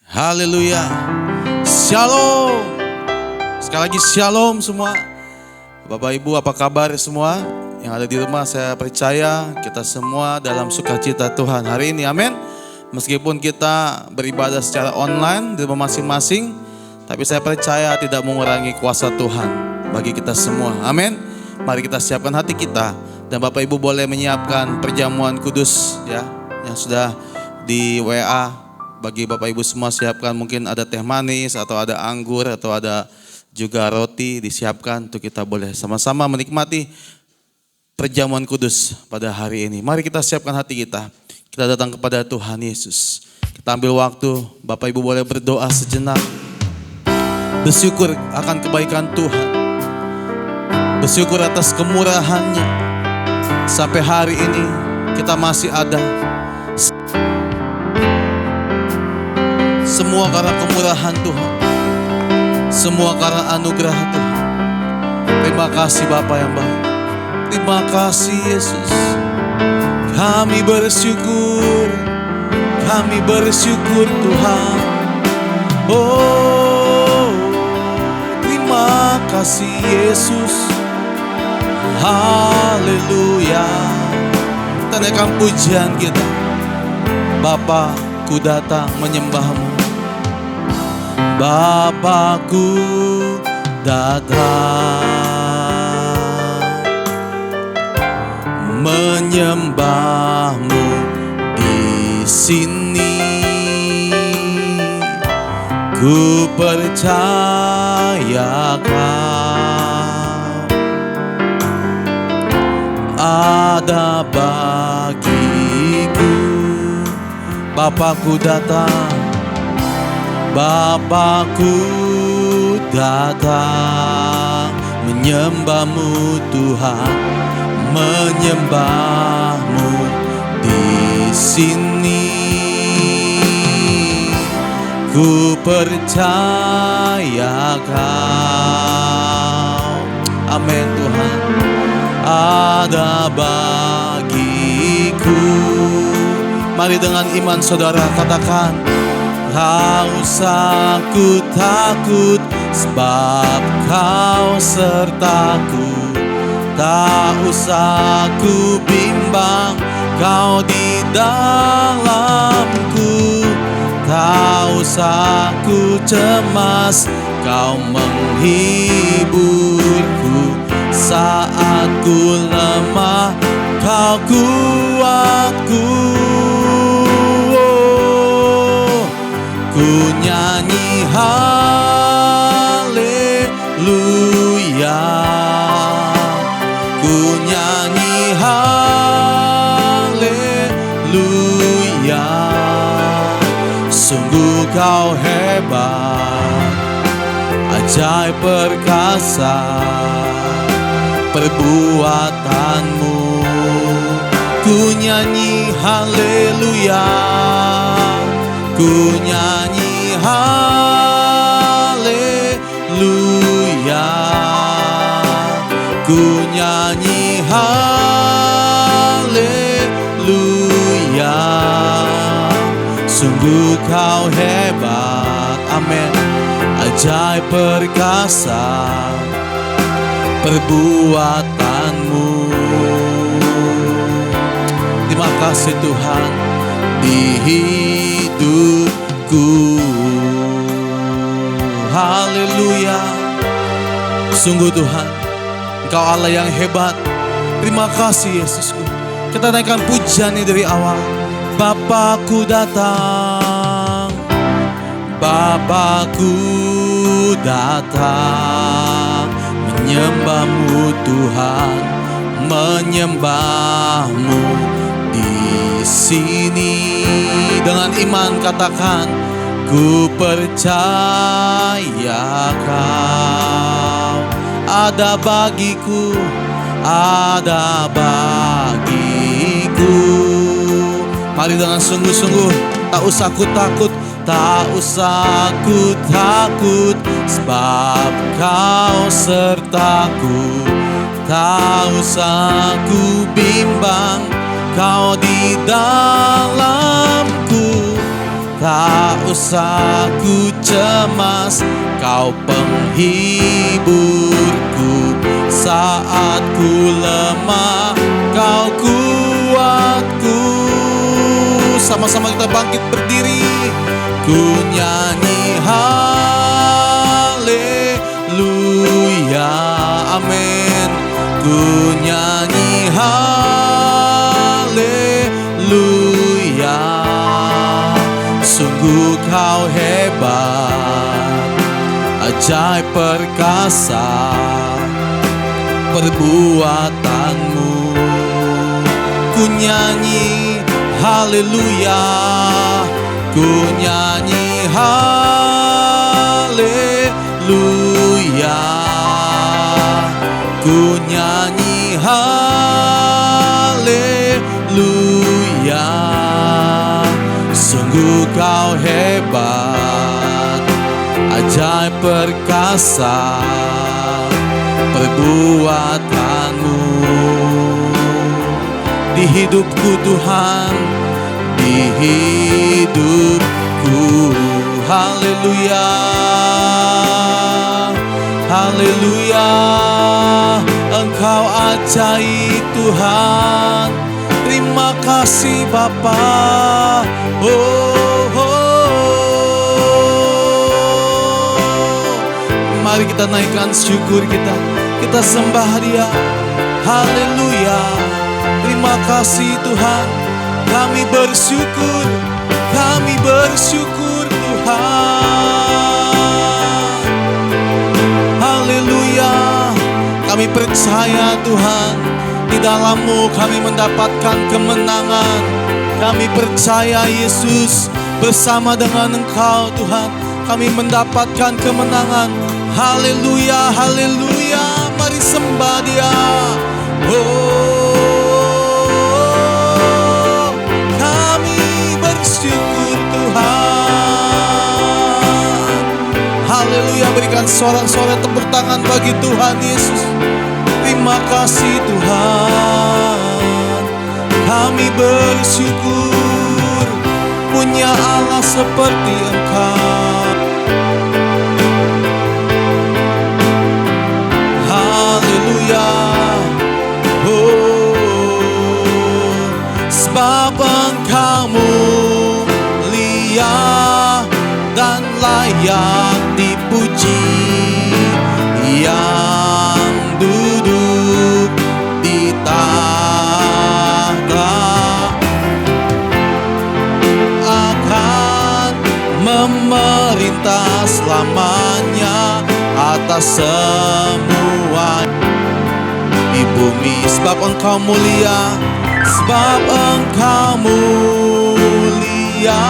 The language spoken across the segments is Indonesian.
Haleluya. Shalom. Sekali lagi shalom semua. Bapak Ibu apa kabar semua? Yang ada di rumah saya percaya kita semua dalam sukacita Tuhan hari ini. Amin. Meskipun kita beribadah secara online di rumah masing-masing, tapi saya percaya tidak mengurangi kuasa Tuhan bagi kita semua. Amin. Mari kita siapkan hati kita. Dan Bapak Ibu boleh menyiapkan perjamuan kudus ya, yang sudah di WA. Bagi Bapak Ibu semua siapkan, mungkin ada teh manis atau ada anggur atau ada juga roti disiapkan untuk kita boleh sama-sama menikmati perjamuan kudus pada hari ini. Mari kita siapkan hati kita. Kita datang kepada Tuhan Yesus. Kita ambil waktu, Bapak Ibu boleh berdoa sejenak. Bersyukur akan kebaikan Tuhan. Bersyukur atas kemurahan-Nya. Sampai hari ini kita masih ada. Semua karena kemurahan Tuhan. Semua karena anugerah Tuhan. Terima kasih Bapa yang baik. Terima kasih Yesus. Kami bersyukur. Kami bersyukur Tuhan. Oh, terima kasih Yesus. Haleluya. Kita naikkan pujian kita. Bapa, ku datang menyembah-Mu. Bapakku datang menyembah-Mu di sini. Ku percaya Kau ada bagiku. Bapakku datang, Bapakku datang menyembah-Mu Tuhan, menyembah-Mu di sini. Ku percaya Kau, amin Tuhan, ada bagiku. Mari dengan iman saudara katakan, tak usah ku takut, sebab Kau sertaku. Tak usah ku bimbang, Kau di dalamku. Tak usah ku cemas, Kau menghiburku. Saat ku lemah, Kau kuatku. Ku nyanyi haleluya. Ku nyanyi haleluya. Sungguh Kau hebat, ajaib perkasa perbuatan-Mu. Ku nyanyi haleluya. Ku nyanyi haleluya. Ku nyanyi haleluya. Sungguh Kau hebat, amin, ajaib perkasa perbuatan-Mu. Terima kasih Tuhan di hidupku. Haleluya. Sungguh Tuhan, Engkau Allah yang hebat. Terima kasih Yesusku. Kita naikkan pujian ini dari awal. Bapakku datang, Bapakku datang menyembah-Mu Tuhan, menyembah-Mu di sini. Dengan iman katakan, ku percaya Kau ada bagiku, ada bagiku. Mari dengan sungguh-sungguh, tak usah ku takut, tak usah ku takut, sebab Kau sertaku. Tak usah ku bimbang, Kau di dalamku. Tak usah ku cemas, Kau penghiburku. Saat ku lemah, Kau kuatku. Sama-sama kita bangkit berdiri. Ku nyanyi haleluya, amin. Ku nyanyi haleluya. Sungguh Kau hebat, ajaib perkasa perbuatanmu. Ku nyanyi haleluya, ku nyanyi haleluya, ku nyanyi haleluya. Sungguh Kau hebat, ajaib perkasa perbuatanmu. Di hidupku Tuhan, di hidupku. Haleluya, haleluya. Engkau ajaib Tuhan. Terima kasih Bapa. Mari kita naikkan syukur kita. Kita sembah Dia. Haleluya. Terima kasih Tuhan. Kami bersyukur. Kami bersyukur Tuhan. Haleluya. Kami percaya Tuhan, di dalam-Mu kami mendapatkan kemenangan. Kami percaya Yesus, bersama dengan Engkau Tuhan, kami mendapatkan kemenangan. Haleluya, haleluya. Mari sembah Dia. Kami bersyukur Tuhan. Haleluya. Berikan sorak-sorai tepuk tangan bagi Tuhan Yesus. Terima kasih Tuhan. Kami bersyukur punya Allah seperti Engkau. Haleluya. Sebab Engkau mulia dan layak dipuji, yang duduk di tahta akan memerintah selamanya atas semua di bumi. Sebab Engkau mulia, sebab Engkau mulia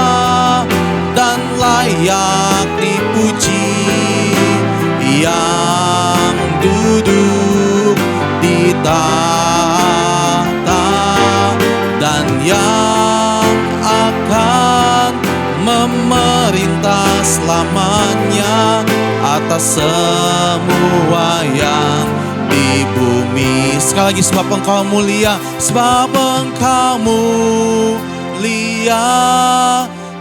dan layak dipuji, yang duduk di tahta dan yang akan memerintah selamanya atas semua yang di bumi. Sekali lagi, sebab Engkau mulia, sebab Engkau mulia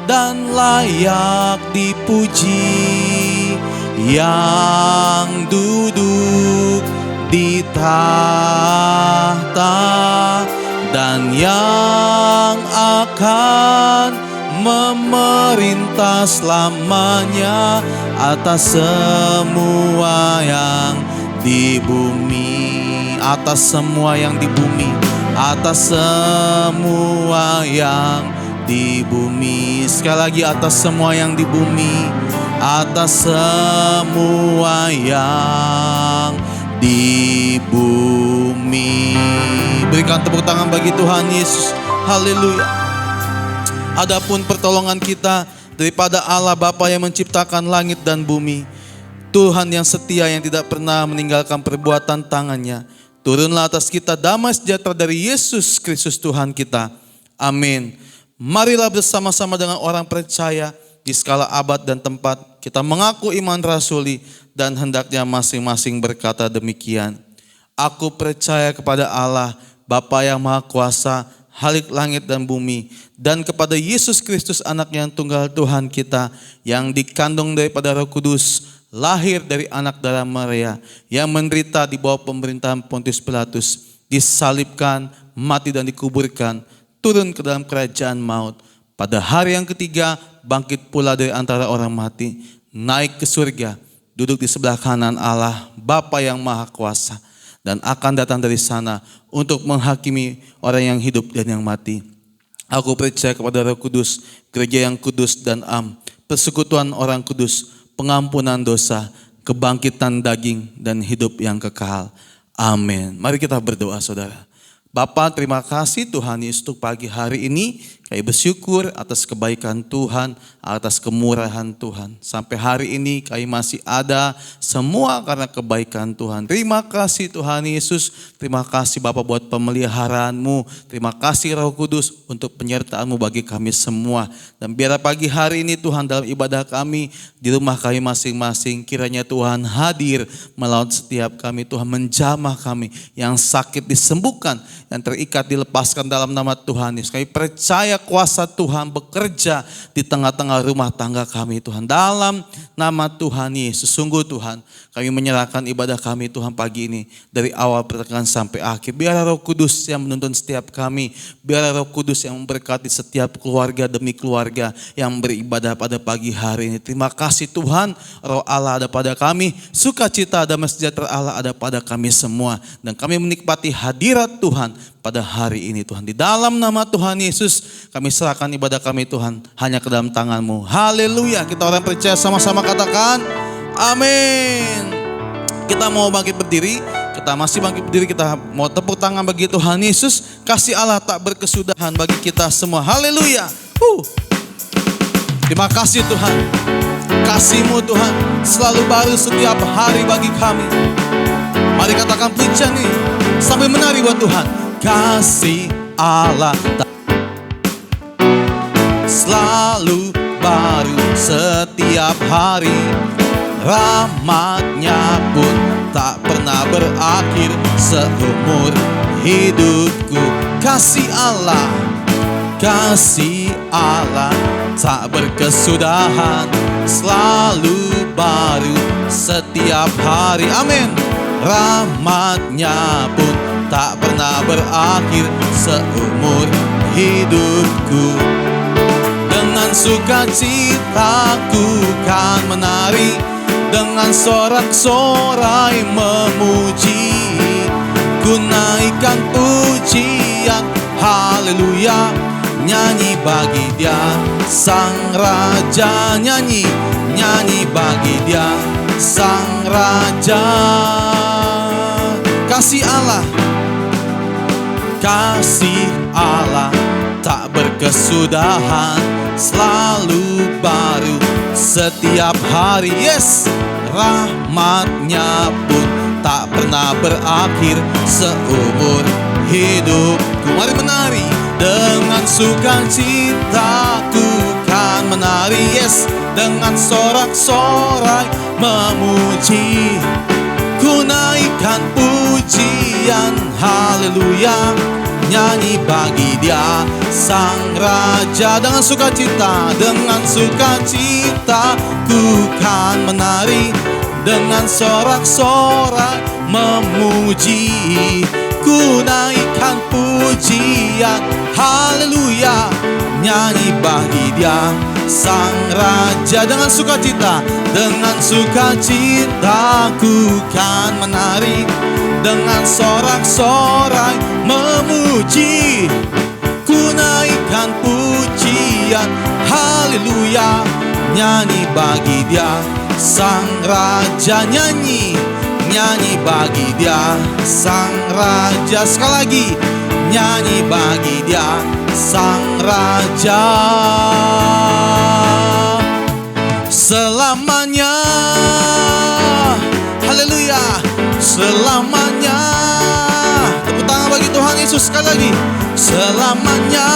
dan layak dipuji, yang duduk di tahta dan yang akan memerintah selamanya atas semua yang di bumi, atas semua yang di bumi, atas semua yang di bumi. Sekali lagi, atas semua yang di bumi, atas semua yang di bumi. Berikan tepuk tangan bagi Tuhan Yesus. Haleluya. Adapun pertolongan kita daripada Allah Bapa yang menciptakan langit dan bumi, Tuhan yang setia yang tidak pernah meninggalkan perbuatan tangannya. Turunlah atas kita damai sejahtera dari Yesus Kristus Tuhan kita. Amin. Marilah bersama-sama dengan orang percaya di skala abad dan tempat kita mengaku iman rasuli dan hendaknya masing-masing berkata demikian. Aku percaya kepada Allah, Bapa yang Maha Kuasa, Halik langit dan bumi, dan kepada Yesus Kristus anaknya yang tunggal Tuhan kita, yang dikandung daripada Roh Kudus, lahir dari anak darah Maria, yang menderita di bawah pemerintahan Pontius Pilatus, disalibkan, mati dan dikuburkan, turun ke dalam kerajaan maut. Pada hari yang ketiga bangkit pula dari antara orang mati, naik ke surga, duduk di sebelah kanan Allah Bapa yang Maha Kuasa, dan akan datang dari sana untuk menghakimi orang yang hidup dan yang mati. Aku percaya kepada Roh Kudus, gereja yang kudus dan persekutuan orang kudus, pengampunan dosa, kebangkitan daging dan hidup yang kekal. Amin. Mari kita berdoa, saudara. Bapa, terima kasih Tuhan Yesus untuk pagi hari ini. Kami bersyukur atas kebaikan Tuhan, atas kemurahan Tuhan. Sampai hari ini kami masih ada semua karena kebaikan Tuhan. Terima kasih Tuhan Yesus. Terima kasih Bapa buat pemeliharaan-Mu. Terima kasih Roh Kudus untuk penyertaan-Mu bagi kami semua. Dan biar pagi hari ini Tuhan dalam ibadah kami, di rumah kami masing-masing, kiranya Tuhan hadir melawan setiap kami. Tuhan menjamah kami, yang sakit disembuhkan, yang terikat dilepaskan dalam nama Tuhan Yesus. Kami percaya kuasa Tuhan bekerja di tengah-tengah rumah tangga kami Tuhan. Dalam nama Tuhan Yesus, sungguh Tuhan kami menyerahkan ibadah kami Tuhan pagi ini. Dari awal pertengahan sampai akhir. Biar Roh Kudus yang menuntun setiap kami. Biar Roh Kudus yang memberkati setiap keluarga demi keluarga yang beribadah pada pagi hari ini. Terima kasih Tuhan, Roh Allah ada pada kami. Sukacita damai sejahtera Allah ada pada kami semua. Dan kami menikmati hadirat Tuhan pada hari ini Tuhan. Di dalam nama Tuhan Yesus kami serahkan ibadah kami Tuhan hanya ke dalam tangan-Mu. Haleluya. Kita orang percaya sama-sama katakan amin. Kita mau bangkit berdiri. Kita masih bangkit berdiri. Kita mau tepuk tangan bagi Tuhan Yesus. Kasih Allah tak berkesudahan bagi kita semua. Haleluya. Terima kasih Tuhan. Kasih-Mu Tuhan selalu baru setiap hari bagi kami. Mari katakan pujian nih sambil menari buat Tuhan. Kasih Allah selalu baru setiap hari, rahmat-Nya pun tak pernah berakhir seumur hidupku. Kasih Allah tak berkesudahan, selalu baru setiap hari. Amin. Rahmat-Nya pun tak pernah berakhir seumur hidupku. Dengan sukacita ku kan menari, dengan sorak-sorai memuji. Ku naikkan pujian, haleluya, nyanyi bagi Dia Sang Raja. Nyanyi bagi Dia Sang Raja. Kasih Allah tak berkesudahan, selalu baru setiap hari. Yes, rahmat-Nya pun tak pernah berakhir seumur hidupku. Mari menari. Dengan sukacita ku kan menari. Yes, dengan sorak-sorai memuji. Ku naikkan pujian, haleluya, nyanyi bagi Dia Sang Raja. Dengan sukacita ku kan menari, dengan sorak-sorai memuji. Ku naikkan pujian, haleluya, nyanyi bagi Dia Sang Raja. Dengan sukacita ku kan menari, dengan sorak-sorai memuji. Ku naikkan pujian, haleluya, nyanyi bagi Dia Sang Raja. Nyanyi bagi Dia Sang Raja. Sekali lagi, nyanyi bagi Dia Sang Raja. Selamanya, haleluya, selamanya. Tepuk tangan bagi Tuhan Yesus sekali lagi. Selamanya,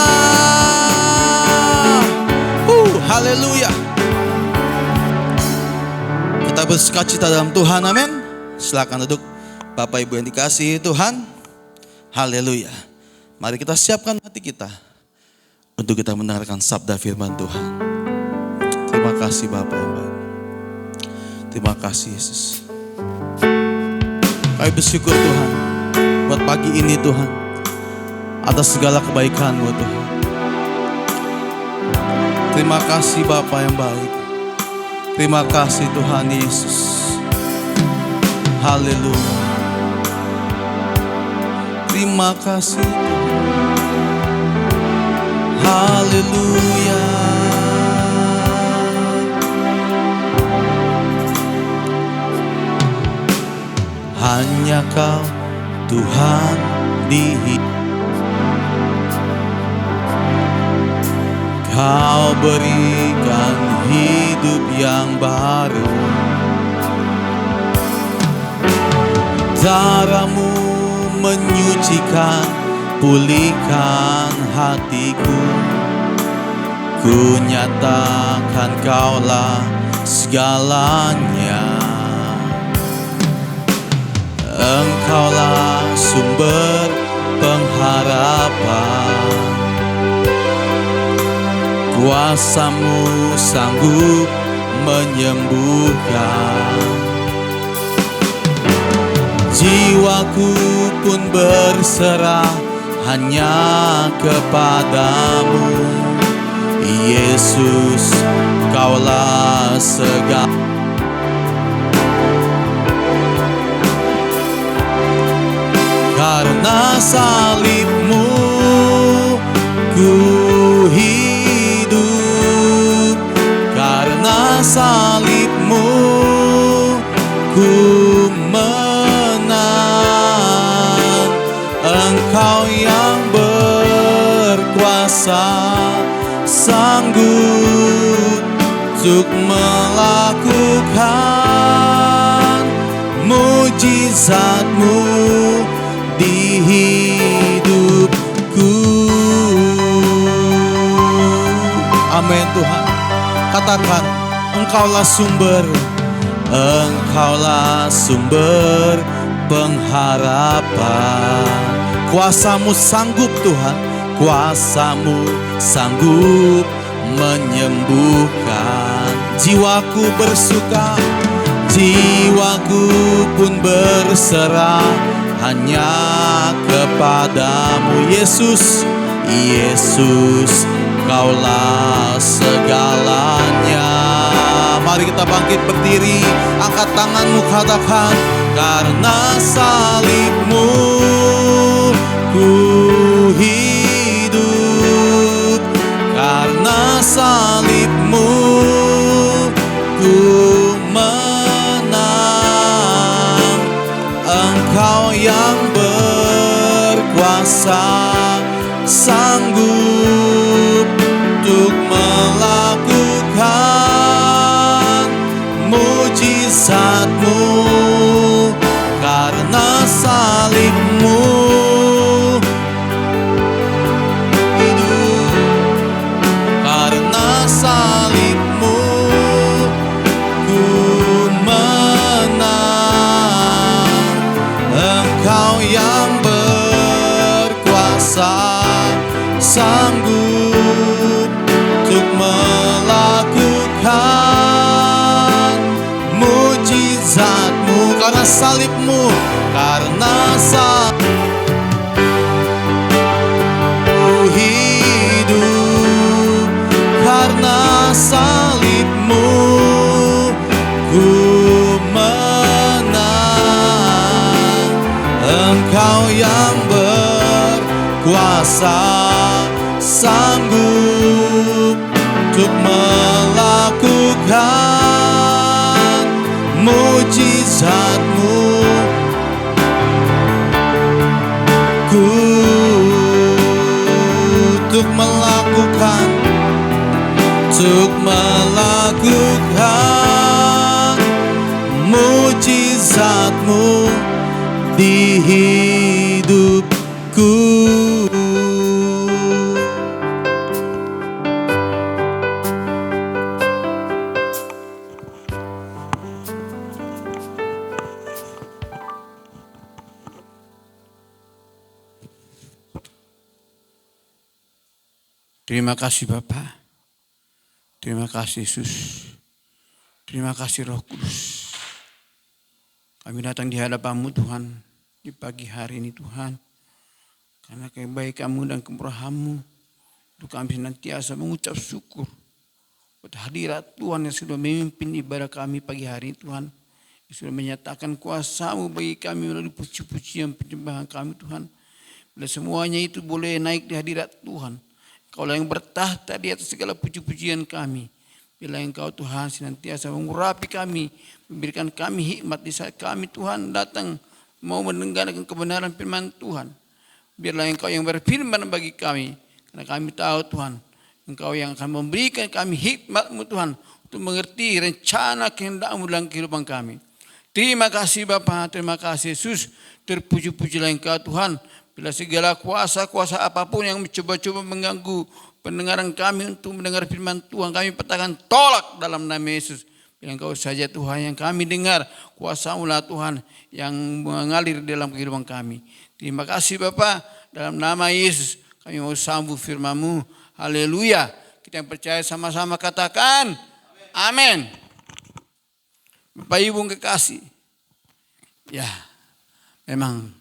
haleluya. Kita bersukacita dalam Tuhan, amin. Silakan duduk Bapak Ibu yang dikasihi Tuhan. Haleluya. Mari kita siapkan hati kita untuk kita mendengarkan sabda firman Tuhan. Terima kasih Bapa yang baik. Terima kasih Yesus. Kami bersyukur Tuhan buat pagi ini Tuhan, atas segala kebaikan-Mu Tuhan. Terima kasih Bapa yang baik. Terima kasih Tuhan Yesus. Haleluya. Terima kasih Tuhan. Haleluya. Hanya Kau Tuhan di hidup. Kau berikan hidup yang baru. Darah-Mu menyucikan, pulihkan hatiku. Ku nyatakan Kaulah segalanya. Engkaulah sumber pengharapan. Kuasa-Mu sanggup menyembuhkan. Jiwaku pun berserah hanya kepadamu. Yesus, Kaulah segala. Karena salib-Mu ku hidup. Karena salib-Mu ku menang. Engkau yang berkuasa, sanggup untuk melakukan mujizat-Mu di hidupku. Amin Tuhan. Katakan, Engkaulah sumber. Engkaulah sumber pengharapan. Kuasa-Mu sanggup Tuhan. Kuasa-Mu sanggup menyembuhkan. Jiwaku bersuka, jiwaku pun berserah hanya kepadamu. Yesus, Yesus, Kaulah segalanya. Mari kita bangkit berdiri, angkat tanganmu, katakan, karena salib-Mu ku hidup. Karena salib-Mu ku menang. Engkau yang berkuasa, sanggup untuk melakukan mujizat-Mu. Karena salib-Mu hidup. Karena salib-Mu ku menang. Engkau yang berkuasa, sanggup untuk melakukan mujizat-Mu. Karena salib-Mu, karena salib-Mu hidup. Karena salib-Mu ku menang. Engkau yang berkuasa, sanggup untuk melakukan mujizat-Mu. Ku untuk melakukan mujizat-Mu di hidupku. Terima kasih Bapa. Terima kasih Yesus. Terima kasih Roh Kudus. Kami datang di hadapan-Mu Tuhan di pagi hari ini Tuhan. Karena kebaikan-Mu dan kemurahan-Mu, untuk kami senantiasa mengucap syukur buat hadirat Tuhan yang sudah memimpin ibadah kami pagi hari ini Tuhan. Yang sudah menyatakan kuasa-Mu bagi kami melalui puji-pujian penyembahan kami Tuhan. Bila semuanya itu boleh naik di hadirat Tuhan. Kaulah yang bertahta di atas segala puji-pujian kami. Bila Engkau Tuhan senantiasa mengurapi kami, memberikan kami hikmat di saat kami Tuhan datang mau mendengarkan kebenaran firman Tuhan. Biarlah Engkau yang berfirman bagi kami. Karena kami tahu Tuhan, Engkau yang akan memberikan kami hikmat-Mu Tuhan untuk mengerti rencana kehendak-Mu dalam kehidupan kami. Terima kasih Bapa, terima kasih Yesus. Terpuji-pujilah Engkau Tuhan. Bila segala kuasa-kuasa apapun yang mencoba-coba mengganggu pendengaran kami untuk mendengar firman Tuhan, kami petakan tolak dalam nama Yesus. Bila Engkau saja Tuhan yang kami dengar, kuasa-Mu lah Tuhan yang mengalir dalam kehidupan kami. Terima kasih Bapa, dalam nama Yesus kami mau sambut firman-Mu. Haleluya. Kita yang percaya sama-sama katakan amin. Bapak Ibu yang kekasih. Ya, memang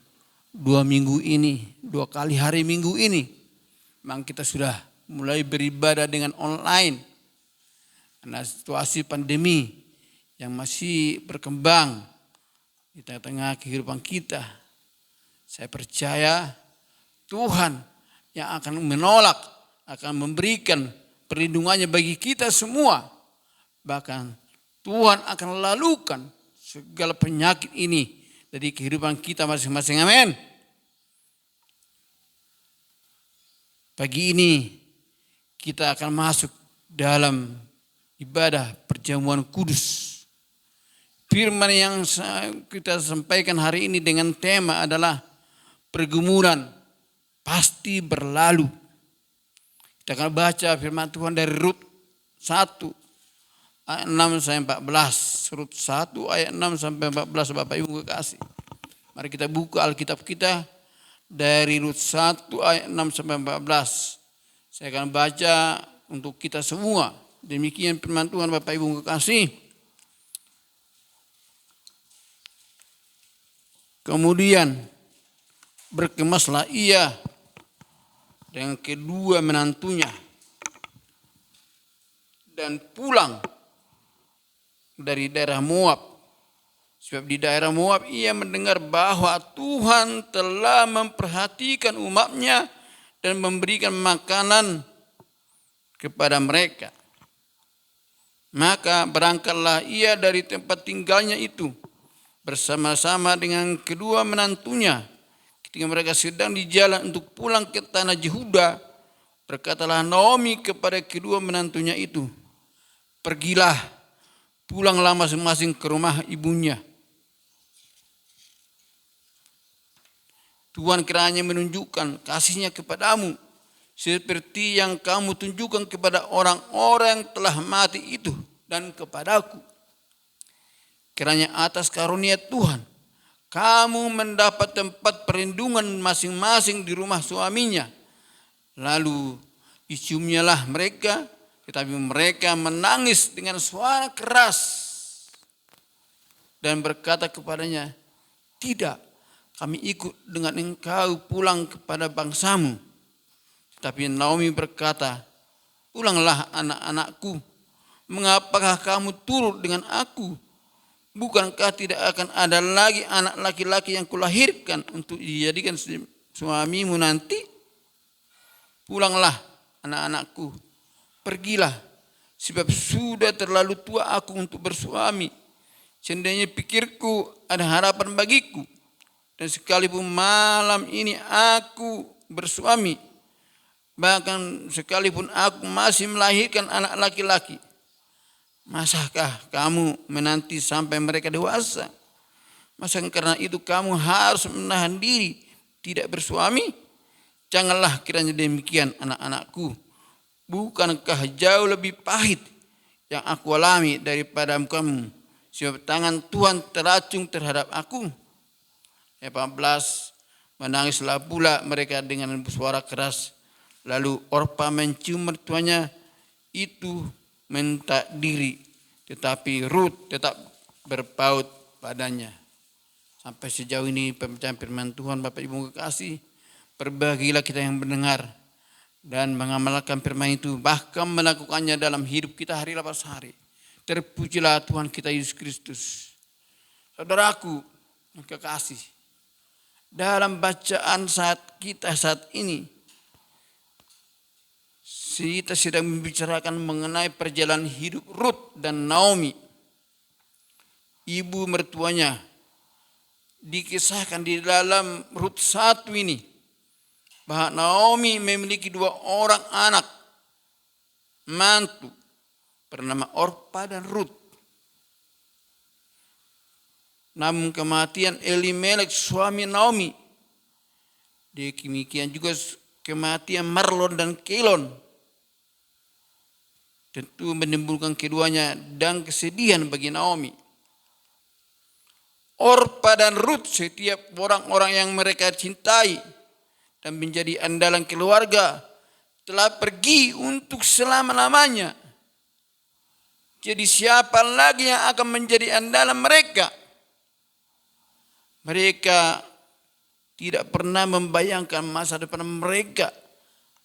2 minggu ini, 2 kali hari Minggu ini, memang kita sudah mulai beribadah dengan online. Karena situasi pandemi yang masih berkembang di tengah-tengah kehidupan kita. Saya percaya Tuhan yang akan menolak, akan memberikan perlindungannya bagi kita semua. Bahkan Tuhan akan lalukan segala penyakit ini dari kehidupan kita masing-masing. Amin. Pagi ini kita akan masuk dalam ibadah perjamuan kudus. Firman yang kita sampaikan hari ini dengan tema adalah pergumulan pasti berlalu. Kita akan baca firman Tuhan dari Rut 1 ayat 6 sampai 14. Rut 1 ayat 6 sampai 14 Bapak Ibu kekasih. Mari kita buka Alkitab kita dari Rut 1 ayat 6 sampai 14. Saya akan baca untuk kita semua. Demikian firman Tuhan Bapak Ibu kekasih. Kemudian berkemaslah ia dengan kedua menantunya dan pulang dari daerah Moab. Sebab di daerah Moab ia mendengar bahwa Tuhan telah memperhatikan umatnya dan memberikan makanan kepada mereka. Maka berangkatlah ia dari tempat tinggalnya itu bersama-sama dengan kedua menantunya. Ketika mereka sedang di jalan untuk pulang ke tanah Yehuda, berkatalah Naomi kepada kedua menantunya itu, pergilah, pulanglah masing-masing ke rumah ibunya. Tuhan kiranya menunjukkan kasih-Nya kepadamu, seperti yang kamu tunjukkan kepada orang-orang yang telah mati itu dan kepadaku. Kiranya atas karunia Tuhan, kamu mendapat tempat perlindungan masing-masing di rumah suaminya. Lalu diciumnyalah mereka, tetapi mereka menangis dengan suara keras dan berkata kepadanya, tidak, kami ikut dengan engkau pulang kepada bangsamu. Tapi Naomi berkata, pulanglah anak-anakku, mengapakah kamu turut dengan aku? Bukankah tidak akan ada lagi anak laki-laki yang kulahirkan untuk dijadikan suamimu nanti? Pulanglah anak-anakku, pergilah, sebab sudah terlalu tua aku untuk bersuami. Seandainya pikirku ada harapan bagiku, dan sekalipun malam ini aku bersuami, bahkan sekalipun aku masih melahirkan anak laki-laki, masakah kamu menanti sampai mereka dewasa? Masa karena itu kamu harus menahan diri tidak bersuami? Janganlah kiranya demikian anak-anakku. Bukankah jauh lebih pahit yang aku alami daripada kamu? Sebab tangan Tuhan teracung terhadap aku. Ayat 14, menangislah pula mereka dengan suara keras. Lalu Orpa mencium mertuanya itu minta diri. Tetapi Rut tetap berpaut padanya. Sampai sejauh ini pembacaan firman Tuhan, Bapak Ibu kekasih. Berbahagialah kita yang mendengar dan mengamalkan firman itu, bahkan melakukannya dalam hidup kita hari lepas hari. Terpujilah Tuhan kita Yesus Kristus. Saudaraku yang kekasih, dalam bacaan kita saat ini, kita sedang membicarakan mengenai perjalanan hidup Rut dan Naomi. Ibu mertuanya dikisahkan di dalam Rut 1 ini, bahwa Naomi memiliki 2 orang anak mantu bernama Orpa dan Rut. Namun kematian Elimelek suami Naomi, demikian juga kematian Marlon dan Kelon, tentu menimbulkan keduanya dan kesedihan bagi Naomi. Orpa dan Rut, setiap orang-orang yang mereka cintai dan menjadi andalan keluarga, telah pergi untuk selama-lamanya. Jadi siapa lagi yang akan menjadi andalan mereka? Mereka tidak pernah membayangkan masa depan mereka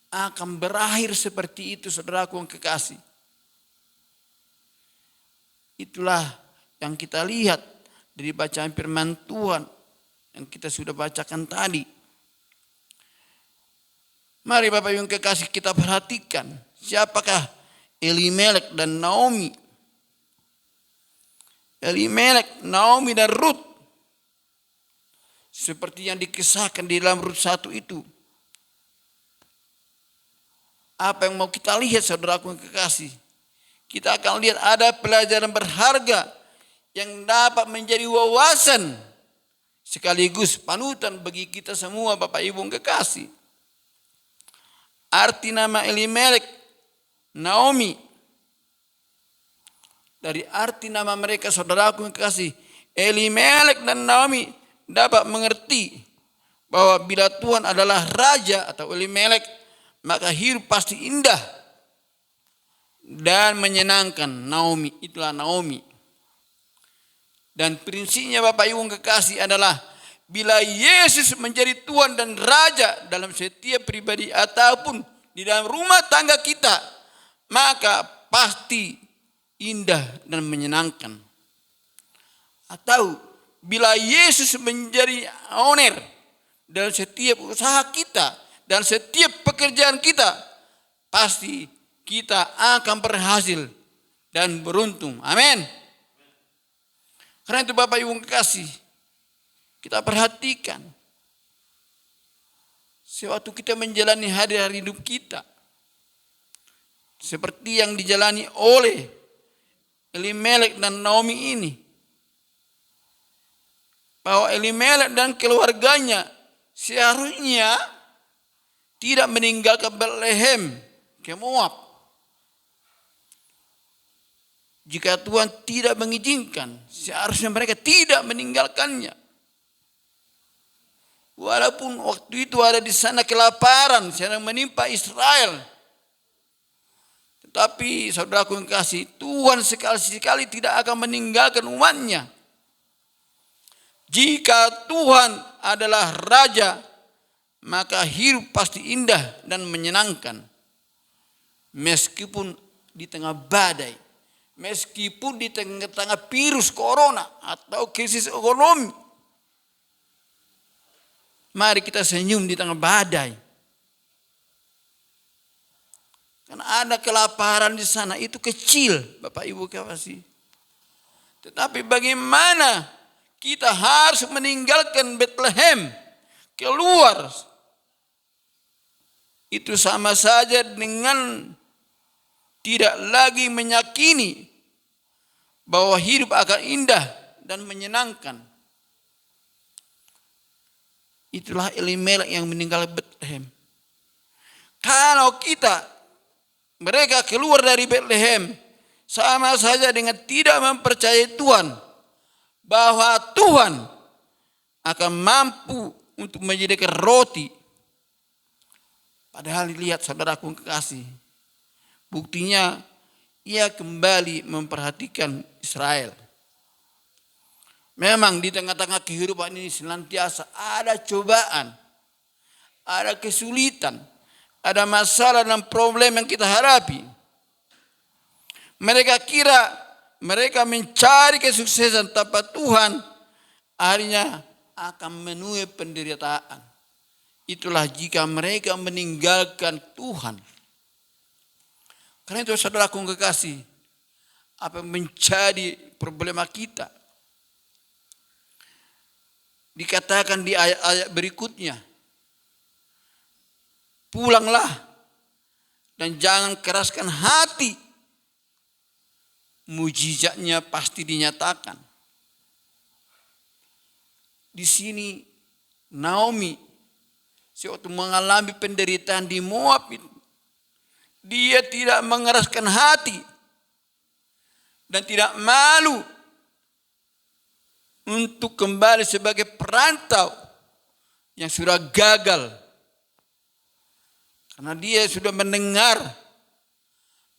akan berakhir seperti itu, saudaraku yang kekasih. Itulah yang kita lihat dari bacaan firman Tuhan yang kita sudah bacakan tadi. Mari Bapak Ibu yang kekasih, kita perhatikan siapakah Elimelek dan Naomi. Elimelek, Naomi dan Rut, seperti yang dikisahkan di dalam Rut 1 itu. Apa yang mau kita lihat, saudaraku yang kekasih? Kita akan lihat ada pelajaran berharga yang dapat menjadi wawasan sekaligus panutan bagi kita semua, Bapak Ibu yang kekasih. Arti nama Elimelek, Naomi. Dari arti nama mereka, saudaraku yang kekasih, Elimelek dan Naomi dapat mengerti bahwa bila Tuhan adalah raja atau Elimelek, maka hidup pasti indah dan menyenangkan. Naomi, itulah Naomi. Dan prinsipnya Bapak Ibu yang kekasih adalah bila Yesus menjadi Tuhan dan Raja dalam setiap pribadi ataupun di dalam rumah tangga kita, maka pasti indah dan menyenangkan. Atau bila Yesus menjadi owner dalam setiap usaha kita dan setiap pekerjaan kita, pasti kita akan berhasil dan beruntung. Amin. Karena itu Bapak Ibu kekasih, kita perhatikan sewaktu kita menjalani hari-hari hidup kita, seperti yang dijalani oleh Elimelek dan Naomi ini, bahwa Elimelek dan keluarganya seharusnya tidak meninggalkan Betlehem ke Moab. Jika Tuhan tidak mengizinkan, seharusnya mereka tidak meninggalkannya. Walaupun waktu itu ada di sana kelaparan sedang menimpa Israel. Tapi saudaraku yang kasih, Tuhan sekali-sekali tidak akan meninggalkan umatnya. Jika Tuhan adalah Raja, maka hidup pasti indah dan menyenangkan. Meskipun di tengah badai, meskipun di tengah-tengah virus corona atau krisis ekonomi. Mari kita senyum di tengah badai. Karena ada kelaparan di sana, itu kecil, Bapak Ibu kekasih. Tetapi bagaimana kita harus meninggalkan Betlehem, keluar. Itu sama saja dengan tidak lagi meyakini bahwa hidup akan indah dan menyenangkan. Itulah Elimelek yang meninggal Betlehem. Kalau mereka keluar dari Betlehem, sama saja dengan tidak mempercayai Tuhan, bahwa Tuhan akan mampu untuk menjadikan roti Padahal lihat saudaraku kekasih, buktinya ia kembali memperhatikan Israel. Memang di tengah-tengah kehidupan ini senantiasa ada cobaan, ada kesulitan, ada masalah dan problem yang kita hadapi. Mereka kira mereka mencari kesuksesan tanpa Tuhan, akhirnya akan menuai penderitaan. Itulah jika mereka meninggalkan Tuhan. Karena itu saudaraku kekasih, apa yang menjadi problema kita? Dikatakan di ayat-ayat berikutnya, pulanglah dan jangan keraskan hati. Mujizatnya pasti dinyatakan. Di sini Naomi waktu mengalami penderitaan di Moab itu, dia tidak mengeraskan hati dan tidak malu untuk kembali sebagai perantau yang sudah gagal. Karena dia sudah mendengar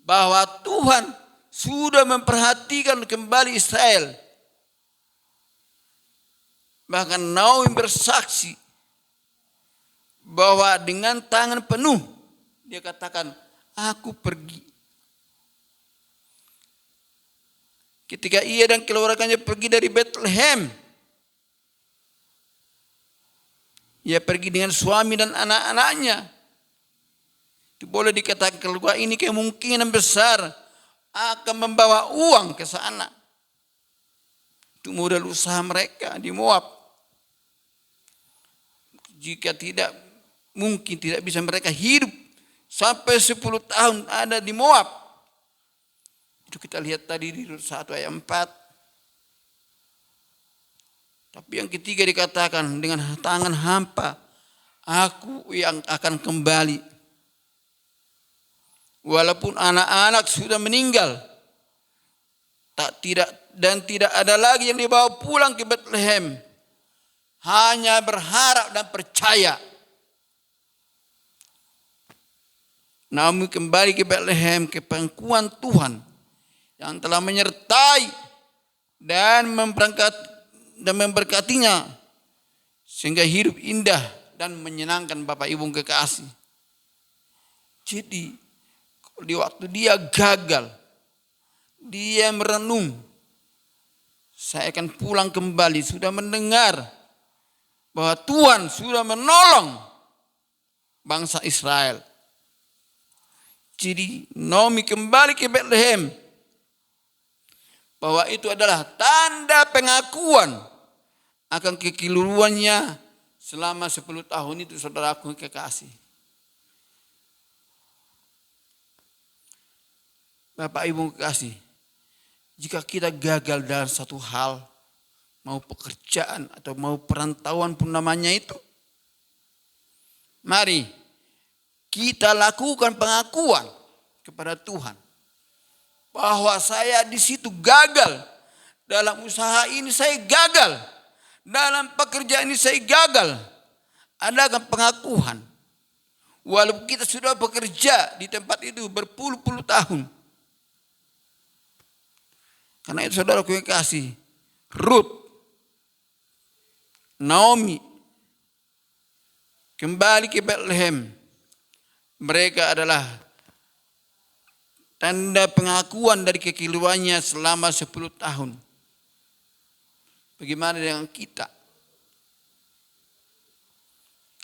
bahwa Tuhan sudah memperhatikan kembali Israel. Bahkan Naomi bersaksi bahwa dengan tangan penuh dia katakan, aku pergi. Ketika ia dan keluarganya pergi dari Bethlehem, ia pergi dengan suami dan anak-anaknya. Itu boleh dikatakan keluarga ini kemungkinan besar akan membawa uang ke sana. Itu modal usaha mereka di Moab. Jika tidak, mungkin tidak bisa mereka hidup sampai 10 tahun ada di Moab. Itu kita lihat tadi di 1 ayat 4. Tapi yang ketiga dikatakan dengan tangan hampa, aku yang akan kembali. Walaupun anak-anak sudah meninggal, tidak ada lagi yang dibawa pulang ke Bethlehem. Hanya berharap dan percaya. Naomi kembali ke Bethlehem, ke pangkuan Tuhan yang telah menyertai dan memberkatinya sehingga hidup indah dan menyenangkan Bapak Ibu kekasih. Jadi di waktu dia gagal, dia merenung, saya akan pulang kembali, sudah mendengar bahwa Tuhan sudah menolong bangsa Israel. Jadi Naomi kembali ke Bethlehem, bahwa itu adalah tanda pengakuan akan kekeliruannya selama 10 tahun itu, saudaraku kekasih. Bapak Ibu kekasih, jika kita gagal dalam satu hal, mau pekerjaan atau mau perantauan pun namanya itu, mari kita lakukan pengakuan kepada Tuhan bahwa saya di situ gagal, dalam usaha ini saya gagal, dalam pekerjaan ini saya gagal. Adakan pengakuan, walaupun kita sudah bekerja di tempat itu berpuluh-puluh tahun. Karena itu saudaraku yang kasih, Ruth, Naomi kembali ke Bethlehem. Mereka adalah tanda pengakuan dari kekeliruannya selama 10 tahun. Bagaimana dengan kita?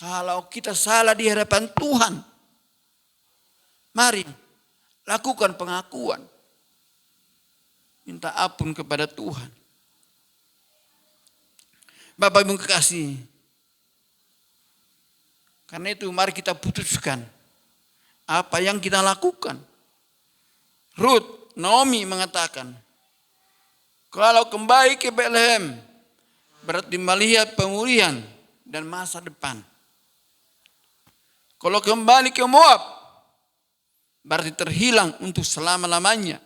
Kalau kita salah di hadapan Tuhan, mari lakukan pengakuan. Minta ampun kepada Tuhan. Bapak Ibu kekasih, karena itu mari kita putuskan apa yang kita lakukan. Ruth, Naomi mengatakan, kalau kembali ke Bethlehem berarti melihat pemulihan dan masa depan. Kalau kembali ke Moab berarti terhilang untuk selama-lamanya.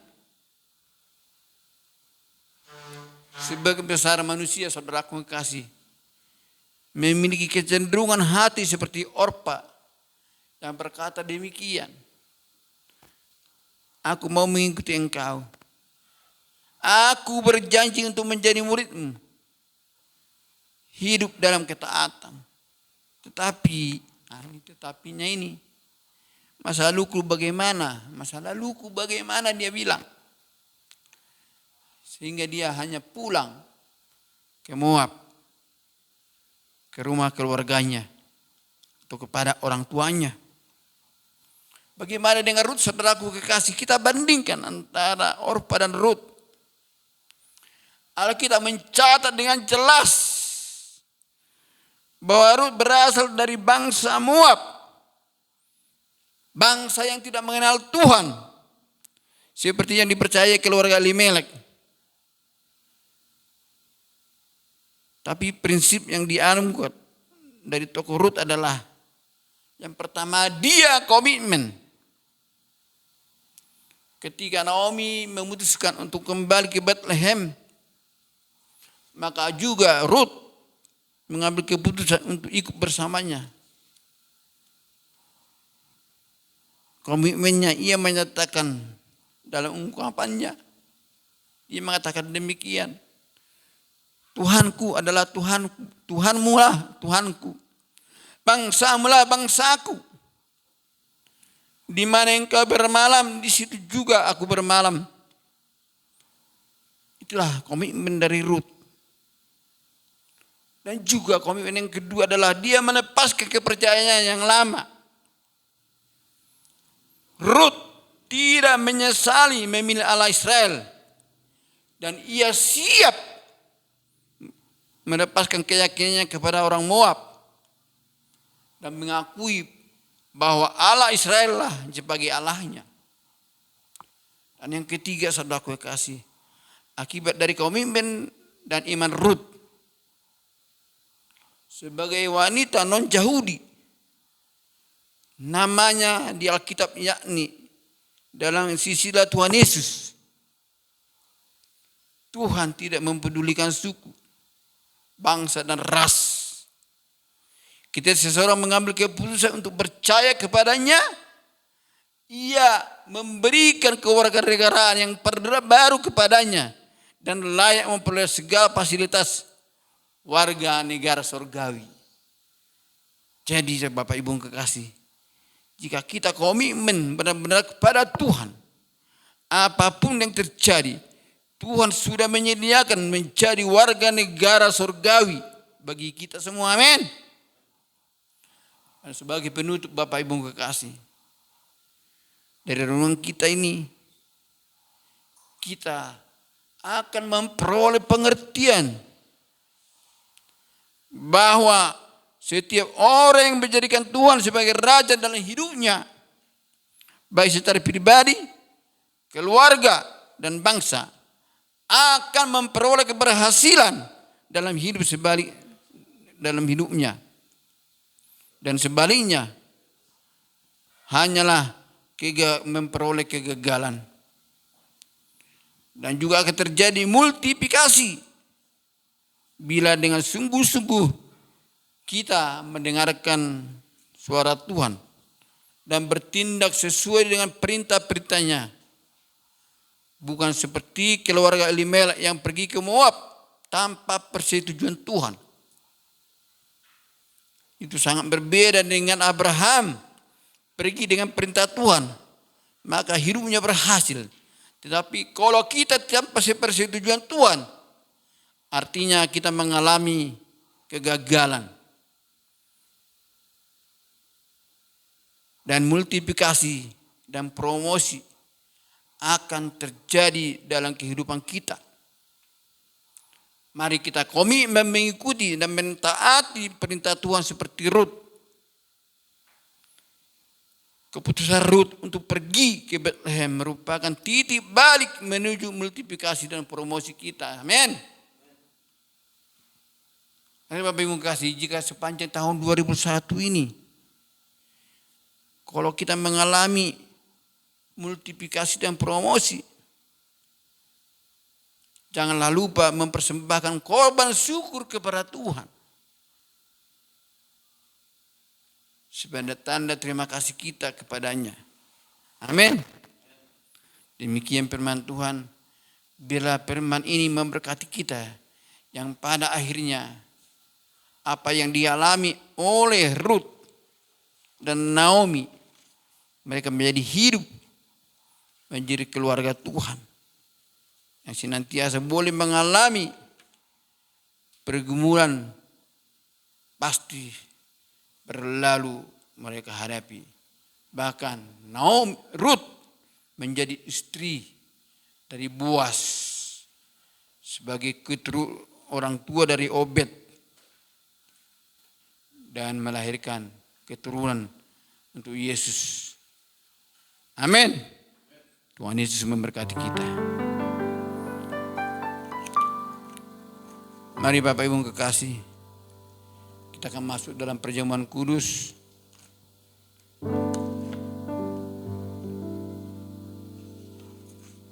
Sebagian besar manusia, saudaraku kekasih, memiliki kecenderungan hati seperti Orpa dan berkata demikian, aku mau mengikuti engkau. Aku berjanji untuk menjadi muridmu. Hidup dalam ketaatan. Tetapi, tetapinya ini. Masa laluku bagaimana? Masa laluku bagaimana dia bilang. Sehingga dia hanya pulang ke Moab. Ke rumah keluarganya. Atau kepada orang tuanya. Bagaimana dengan Rut, saudaraku kekasih? Kita bandingkan antara Orpa dan Rut. Alkitab mencatat dengan jelas bahwa Rut berasal dari bangsa Moab. Bangsa yang tidak mengenal Tuhan. Seperti yang dipercayai keluarga Elimelek. Tapi prinsip yang dianut dari tokoh Rut adalah yang pertama, dia komitmen. Ketika Naomi memutuskan untuk kembali ke Bethlehem, maka juga Rut mengambil keputusan untuk ikut bersamanya. Komitmennya, ia menyatakan dalam ungkapannya, ia mengatakan demikian. Tuhanku adalah Tuhanku, Tuhanmu lah Tuhanku. Bangsamu lah bangsaku. Di mana engkau bermalam, di situ juga aku bermalam. Itulah komitmen dari Rut. Dan juga komitmen yang kedua adalah dia melepaskan kepercayaannya yang lama. Rut tidak menyesali memilih Allah Israel. Dan ia siap melepaskan keyakinannya kepada orang Moab. Dan mengakui bahwa Allah Israel lah sebagai Allahnya. Dan yang ketiga, saudaraku kasih, akibat dari komitmen dan iman Rut sebagai wanita non-Yahudi, namanya di Alkitab yakni dalam silsilah Tuhan Yesus, Tuhan tidak mempedulikan suku, bangsa dan ras. Kita seseorang mengambil keputusan untuk percaya kepadanya, ia memberikan kewarganegaraan yang baru kepadanya dan layak memperoleh segala fasilitas warga negara surgawi. Jadi Bapak Ibu kekasih, jika kita komitmen benar-benar kepada Tuhan, apapun yang terjadi, Tuhan sudah menyediakan menjadi warga negara surgawi bagi kita semua. Amin. Dan sebagai penutup Bapak Ibu kekasih, dari renungan kita ini, kita akan memperoleh pengertian bahwa setiap orang yang menjadikan Tuhan sebagai raja dalam hidupnya, baik secara pribadi, keluarga, dan bangsa, akan memperoleh keberhasilan dalam hidupnya. Dan sebaliknya, hanyalah memperoleh kegagalan. Dan juga akan terjadi multiplikasi bila dengan sungguh-sungguh kita mendengarkan suara Tuhan dan bertindak sesuai dengan perintah-perintahnya. Bukan seperti keluarga Elimelek yang pergi ke Moab tanpa persetujuan Tuhan. Itu sangat berbeda dengan Abraham pergi dengan perintah Tuhan, maka hidupnya berhasil. Tetapi kalau kita tanpa persetujuan Tuhan, artinya kita mengalami kegagalan. Dan multiplikasi dan promosi akan terjadi dalam kehidupan kita. Mari kita komitmen mengikuti dan mentaati perintah Tuhan seperti Rut. Keputusan Rut untuk pergi ke Bethlehem merupakan titik balik menuju multiplikasi dan promosi kita. Amin. Bapak Ibu kasih, jika sepanjang tahun 2001 ini, kalau kita mengalami multiplikasi dan promosi, janganlah lupa mempersembahkan korban syukur kepada Tuhan. sebagai tanda terima kasih kita kepadanya. Amin. Demikian firman Tuhan. Bila firman ini memberkati kita, yang pada akhirnya apa yang dialami oleh Ruth dan Naomi, mereka menjadi hidup, menjadi keluarga Tuhan yang senantiasa boleh mengalami pergumulan, pasti berlalu mereka hadapi. Bahkan Ruth menjadi istri dari Boas sebagai orang tua dari Obed dan melahirkan keturunan untuk Yesus. Amin. Tuhan Yesus memberkati kita. Mari Bapak Ibu kekasih, kita akan masuk dalam perjamuan kudus.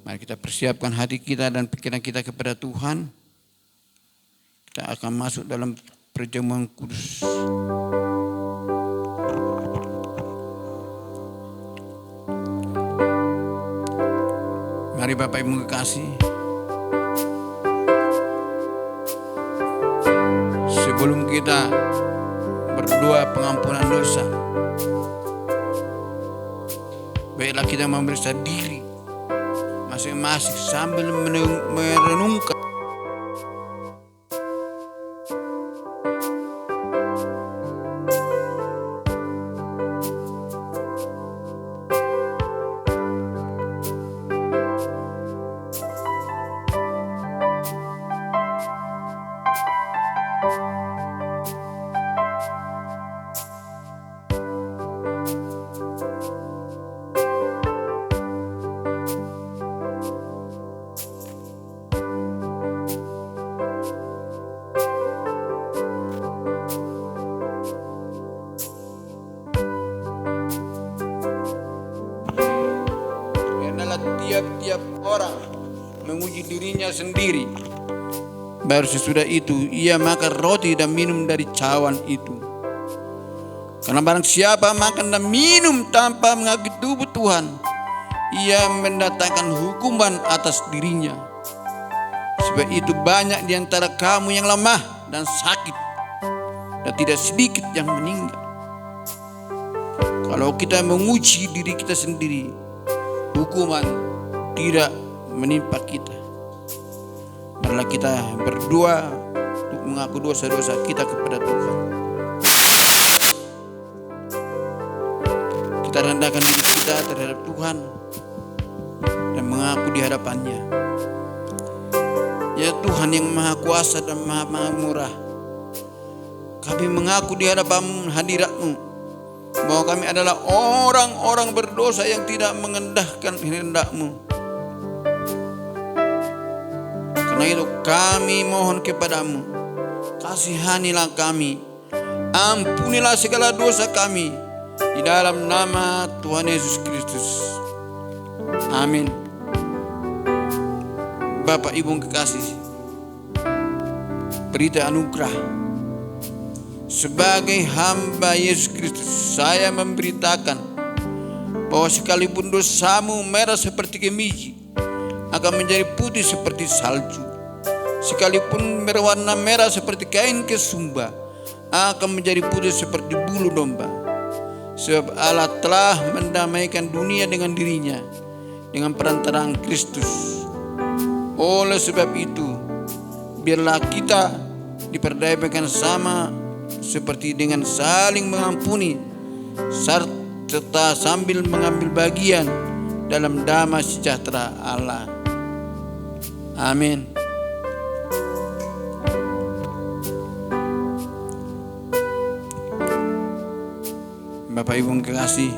Mari kita persiapkan hati kita dan pikiran kita kepada Tuhan. Kita akan masuk dalam perjamuan kudus. Mari Bapak Ibu kekasih, sebelum kita berdoa pengampunan dosa, baiklah kita memeriksa diri masing-masing sambil merenungkan tiap-tiap orang menguji dirinya sendiri. Baru sesudah itu ia makan roti dan minum dari cawan itu. Karena barang siapa makan dan minum tanpa mengakui tubuh Tuhan, ia mendatangkan hukuman atas dirinya. Sebab itu banyak di antara kamu yang lemah dan sakit, dan tidak sedikit yang meninggal. Kalau kita menguji diri kita sendiri, hukuman tidak menimpa kita. Marilah kita berdoa untuk mengaku dosa-dosa kita kepada Tuhan. Kita rendahkan diri kita terhadap Tuhan dan mengaku di hadapannya. Ya Tuhan yang Maha Kuasa dan Maha Murah, kami mengaku di hadapan hadirat-Mu bahwa kami adalah orang-orang berdosa yang tidak mengendahkan kehendak-Mu. Karena itu kami mohon kepadamu, kasihanilah kami, ampunilah segala dosa kami, di dalam nama Tuhan Yesus Kristus. Amin. Bapak Ibu kekasih, berita anugerah, sebagai hamba Yesus Kristus, saya memberitakan bahwa sekalipun dosamu merah seperti kemiji, akan menjadi putih seperti salju. Sekalipun berwarna merah seperti kain kesumba, akan menjadi putih seperti bulu domba. Sebab Allah telah mendamaikan dunia dengan dirinya dengan perantaraan Kristus. Oleh sebab itu, biarlah kita diperdamaikan sama seperti dengan saling mengampuni, serta sambil mengambil bagian dalam damai sejahtera Allah. Amin. Bapak Ibu kekasih,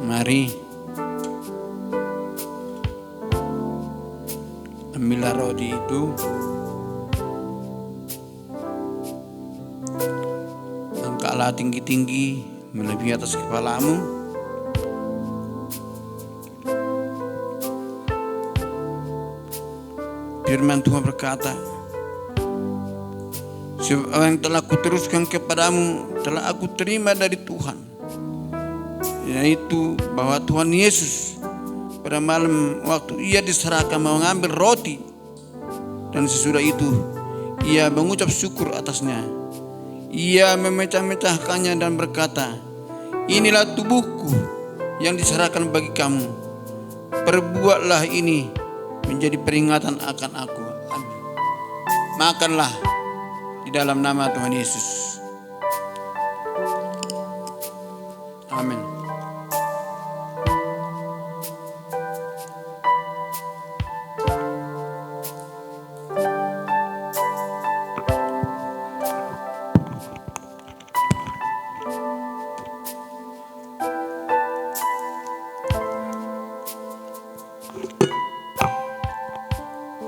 mari ambillah roti itu, angkatlah tinggi-tinggi melebihi atas kepalamu. Firman Tuhan berkata, Sebab apa yang telah kuteruskan kepadamu telah aku terima dari Tuhan, yaitu bahwa Tuhan Yesus pada malam waktu ia diserahkan mengambil roti, dan sesudah itu ia mengucap syukur atasnya. Ia memecah-mecahkannya dan berkata, "Inilah tubuhku yang diserahkan bagi kamu. Perbuatlah ini menjadi peringatan akan aku." Amin. Makanlah di dalam nama Tuhan Yesus. Amin.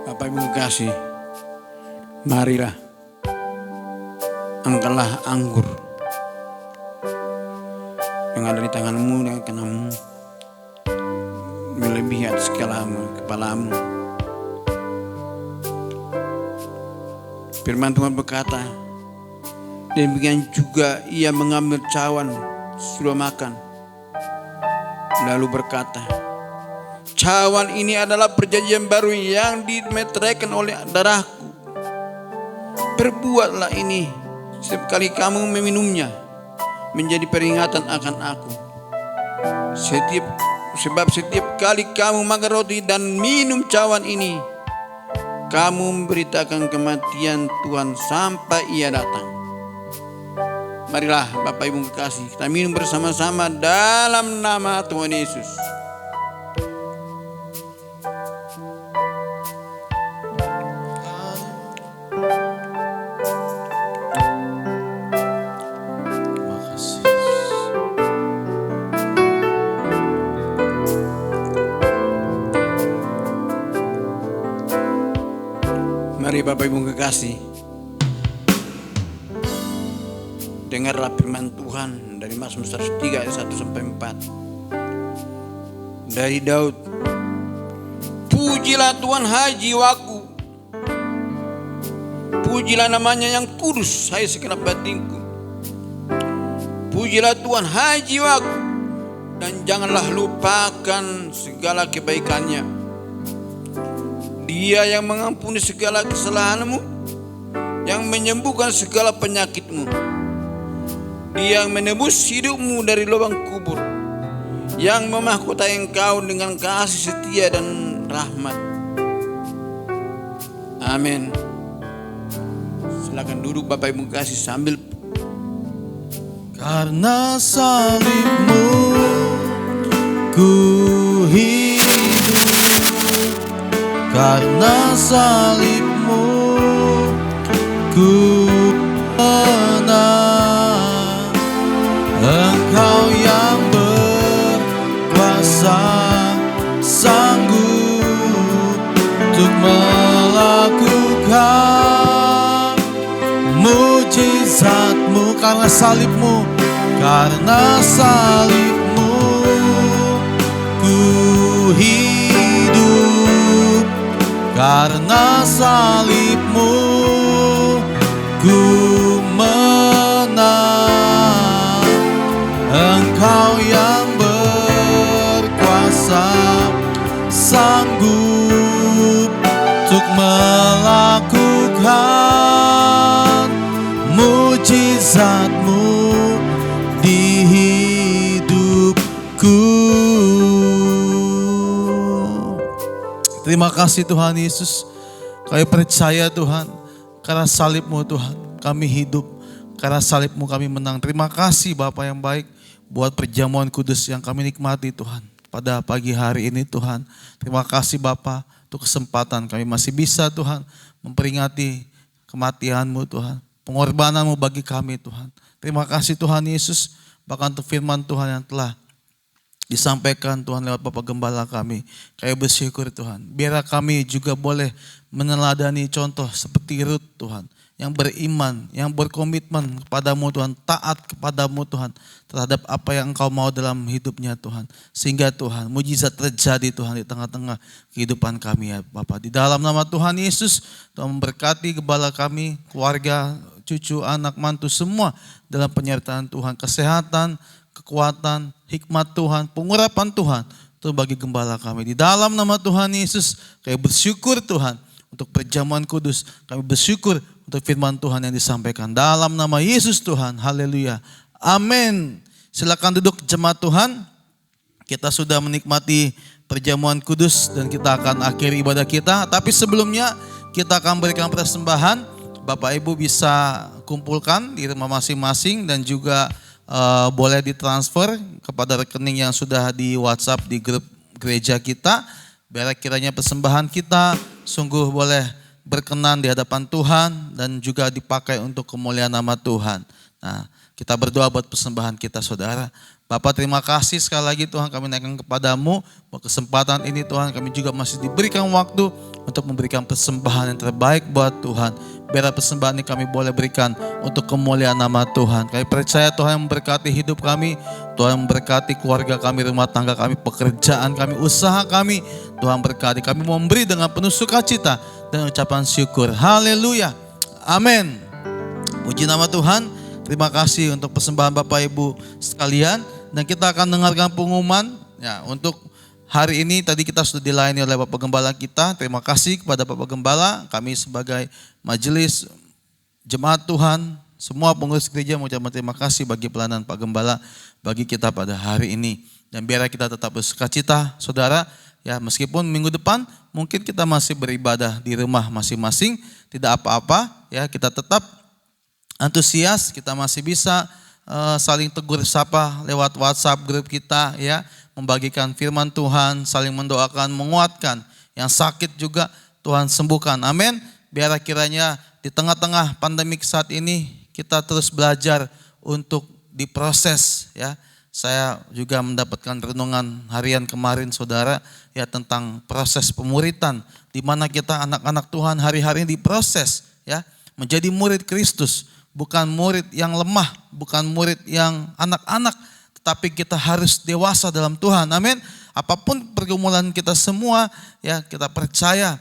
Bapak Ibu kasih, marilah angkatlah anggur yang ada di tanganmu dan kananmu, melebihi atas kepalamu. Firman Tuhan berkata, demikian juga ia mengambil cawan sudah makan, lalu berkata, "Cawan ini adalah perjanjian baru yang dimeteraikan oleh darahku. Perbuatlah ini setiap kali kamu meminumnya menjadi peringatan akan aku. Sebab setiap kali kamu makan roti dan minum cawan ini, kamu memberitakan kematian Tuhan sampai ia datang." Marilah Bapak Ibu kekasih, kita minum bersama-sama dalam nama Tuhan Yesus. Mari Bapak Ibu kekasih, dengarlah firman Tuhan dari Mazmur 103 ayat 1 sampai 4. Dari Daud, "Pujilah Tuhan hai jiwaku, pujilah namanya yang kudus hai segenap batinku. Pujilah Tuhan hai jiwaku, dan janganlah lupakan segala kebaikannya. Dia yang mengampuni segala kesalahanmu, yang menyembuhkan segala penyakitmu. Dia yang menebus hidupmu dari lubang kubur, yang memahkotai engkau dengan kasih setia dan rahmat." Amin. Silakan duduk Bapak Ibu kasih sambil. Karena salibmu ku hidup, karena salibmu ku menang. Engkau yang berkuasa, sanggup untuk melakukan mujizatmu. Karena salibmu, karena salibmu ku hidup, karena salibmu ku menang. Engkau yang berkuasa, sanggup untuk melakukan mujizatmu di hidupku. Terima kasih Tuhan Yesus. Kami percaya Tuhan, karena salibmu Tuhan kami hidup, karena salibmu kami menang. Terima kasih Bapa yang baik buat perjamuan kudus yang kami nikmati Tuhan pada pagi hari ini Tuhan. Terima kasih Bapa untuk kesempatan kami masih bisa Tuhan memperingati kematian-Mu Tuhan, pengorbanan-Mu bagi kami Tuhan. Terima kasih Tuhan Yesus, bahkan untuk firman Tuhan yang telah disampaikan Tuhan lewat Bapak Gembala kami. Kami bersyukur Tuhan. Biar kami juga boleh meneladani contoh seperti Rut Tuhan, yang beriman, yang berkomitmen kepadamu Tuhan, taat kepadamu Tuhan, terhadap apa yang Engkau mau dalam hidupnya Tuhan. Sehingga Tuhan, mujizat terjadi Tuhan di tengah-tengah kehidupan kami ya Bapak. Di dalam nama Tuhan Yesus, Tuhan memberkati gembala kami, keluarga, cucu, anak, mantu, semua dalam penyertaan Tuhan. Kesehatan, kekuatan, hikmat Tuhan, pengurapan Tuhan. Itu bagi gembala kami. Di dalam nama Tuhan Yesus, kami bersyukur Tuhan untuk perjamuan kudus. Kami bersyukur untuk firman Tuhan yang disampaikan. Dalam nama Yesus Tuhan, haleluya. Amin. Silakan duduk jemaat Tuhan. Kita sudah menikmati perjamuan kudus dan kita akan akhiri ibadah kita. Tapi sebelumnya kita akan berikan persembahan. Bapak Ibu bisa kumpulkan di rumah masing-masing dan juga boleh ditransfer kepada rekening yang sudah di WhatsApp di grup gereja kita. Biar kiranya persembahan kita sungguh boleh berkenan di hadapan Tuhan dan juga dipakai untuk kemuliaan nama Tuhan. Nah, kita berdoa buat persembahan kita saudara. Bapak terima kasih sekali lagi Tuhan kami naikkan kepadamu. Buat kesempatan ini Tuhan kami juga masih diberikan waktu untuk memberikan persembahan yang terbaik buat Tuhan. Biar persembahan ini kami boleh berikan untuk kemuliaan nama Tuhan. Kami percaya Tuhan yang memberkati hidup kami. Tuhan yang memberkati keluarga kami, rumah tangga kami, pekerjaan kami, usaha kami. Tuhan berkati kami memberi dengan penuh sukacita dan ucapan syukur. Haleluya. Amin. Puji nama Tuhan. Terima kasih untuk persembahan Bapak Ibu sekalian. Dan kita akan dengarkan pengumuman ya, untuk hari ini. Tadi kita sudah dilayani oleh Bapak Gembala kita. Terima kasih kepada Bapak Gembala. Kami sebagai majelis jemaat Tuhan, semua pengurus gereja mengucapkan terima kasih bagi pelayanan Pak Gembala bagi kita pada hari ini. Dan biar kita tetap bersukacita saudara. Ya, meskipun minggu depan mungkin kita masih beribadah di rumah masing-masing. Tidak apa-apa ya, kita tetap antusias, kita masih bisa saling tegur sapa lewat WhatsApp grup kita ya, membagikan firman Tuhan, saling mendoakan, menguatkan. Yang sakit juga Tuhan sembuhkan. Amin. Biar kiranya di tengah-tengah pandemik saat ini kita terus belajar untuk diproses ya. Saya juga mendapatkan renungan harian kemarin saudara ya tentang proses pemuritan, di mana kita anak-anak Tuhan hari-hari ini diproses ya menjadi murid Kristus. Bukan murid yang lemah, bukan murid yang anak-anak, tetapi kita harus dewasa dalam Tuhan. Amin. Apapun pergumulan kita semua, ya kita percaya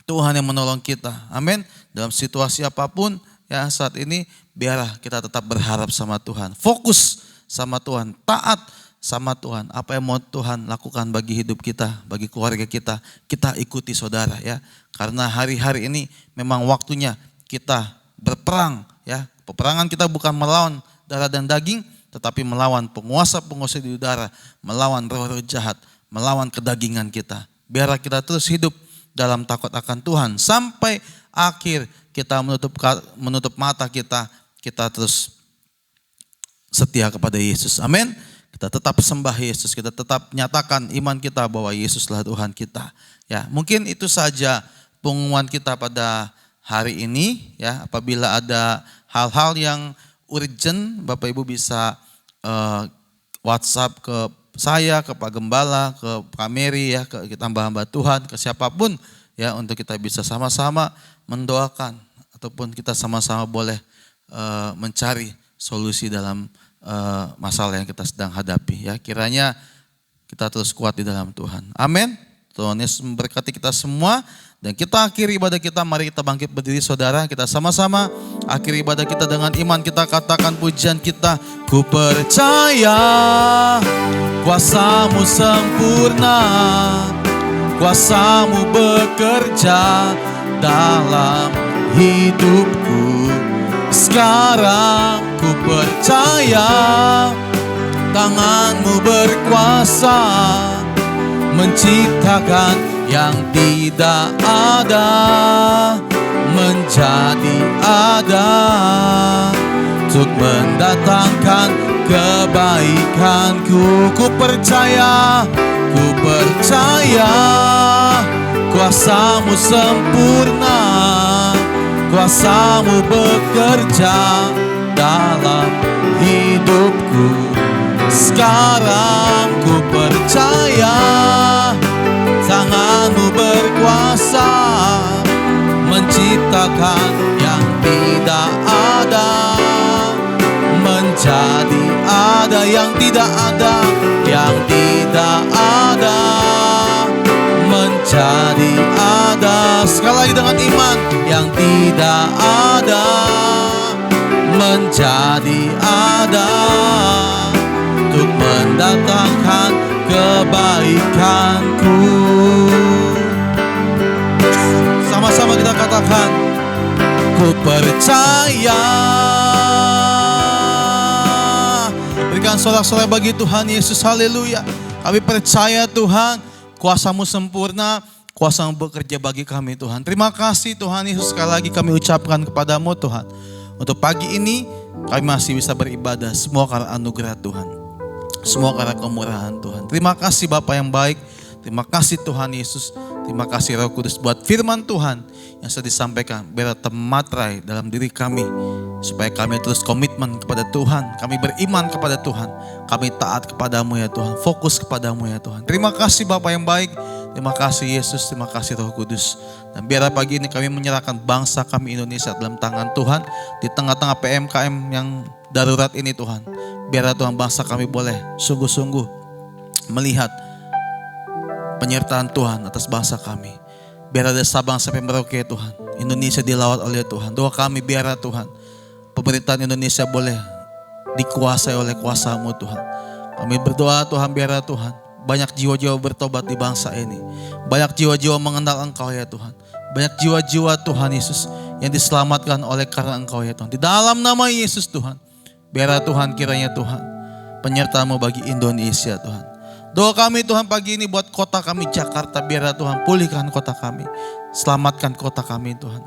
Tuhan yang menolong kita. Amin. Dalam situasi apapun, ya saat ini biarlah kita tetap berharap sama Tuhan. Fokus sama Tuhan, taat sama Tuhan. Apa yang mau Tuhan lakukan bagi hidup kita, bagi keluarga kita ikuti saudara ya. Karena hari-hari ini memang waktunya kita berperang. Ya, peperangan kita bukan melawan darah dan daging, tetapi melawan penguasa-penguasa di udara, melawan roh-roh jahat, melawan kedagingan kita. Biar kita terus hidup dalam takut akan Tuhan sampai akhir kita menutup mata kita terus setia kepada Yesus. Amin. Kita tetap sembah Yesus, kita tetap nyatakan iman kita bahwa Yesuslah Tuhan kita. Ya, mungkin itu saja pengumuman kita pada hari ini ya. Apabila ada hal-hal yang urgent, Bapak Ibu bisa WhatsApp ke saya, ke Pak Gembala, ke Pak Mary ya, ke kita hamba-hamba Tuhan, ke siapapun ya, untuk kita bisa sama-sama mendoakan ataupun kita sama-sama boleh mencari solusi dalam masalah yang kita sedang hadapi ya. Kiranya kita terus kuat di dalam Tuhan. Amin. Tuhan Yesus memberkati kita semua. Dan kita akhiri ibadah kita, mari kita bangkit berdiri saudara. Kita sama-sama akhiri ibadah kita dengan iman. Kita katakan pujian kita. Ku percaya kuasa-Mu sempurna, kuasa-Mu bekerja dalam hidupku. Sekarang ku percaya tangan-Mu berkuasa menciptakan yang tidak ada menjadi ada, untuk mendatangkan kebaikanku. Ku percaya kuasa-Mu sempurna, kuasa-Mu bekerja dalam hidupku. Sekarang ku percaya tangan-Mu berkuasa menciptakan yang tidak ada menjadi ada, yang tidak ada, yang tidak ada menjadi ada. Sekali lagi dengan iman, yang tidak ada menjadi ada untuk mendatangkan kebaikanku. Sama-sama kita katakan, ku percaya. Berikan sorak-sorai bagi Tuhan Yesus, haleluya. Kami percaya Tuhan, kuasa-Mu sempurna, kuasa-Mu bekerja bagi kami Tuhan. Terima kasih Tuhan Yesus, sekali lagi kami ucapkan kepadamu Tuhan. Untuk pagi ini kami masih bisa beribadah, semua karena anugerah Tuhan. Semua karena kemurahan Tuhan. Terima kasih Bapa yang baik, terima kasih Tuhan Yesus. Terima kasih Roh Kudus buat firman Tuhan yang sudah disampaikan. Biar termatrai dalam diri kami. Supaya kami terus komitmen kepada Tuhan. Kami beriman kepada Tuhan. Kami taat kepadamu ya Tuhan. Fokus kepadamu ya Tuhan. Terima kasih Bapa yang baik. Terima kasih Yesus. Terima kasih Roh Kudus. Dan biar pagi ini kami menyerahkan bangsa kami Indonesia dalam tangan Tuhan. Di tengah-tengah PMKM yang darurat ini Tuhan. Biar Tuhan bangsa kami boleh sungguh-sungguh melihat penyertaan Tuhan atas bangsa kami. Biar ada Sabang sampai Merauke Tuhan. Indonesia dilawat oleh Tuhan. Doa kami biar Tuhan, pemerintahan Indonesia boleh dikuasai oleh kuasa-Mu Tuhan. Kami berdoa Tuhan biar Tuhan, banyak jiwa-jiwa bertobat di bangsa ini. Banyak jiwa-jiwa mengenal Engkau ya Tuhan. Banyak jiwa-jiwa Tuhan Yesus yang diselamatkan oleh karena Engkau ya Tuhan. Di dalam nama Yesus Tuhan. Biar Tuhan kiranya Tuhan, penyertaan-Mu bagi Indonesia Tuhan. Doa kami Tuhan pagi ini buat kota kami Jakarta. Biar Tuhan pulihkan kota kami. Selamatkan kota kami Tuhan.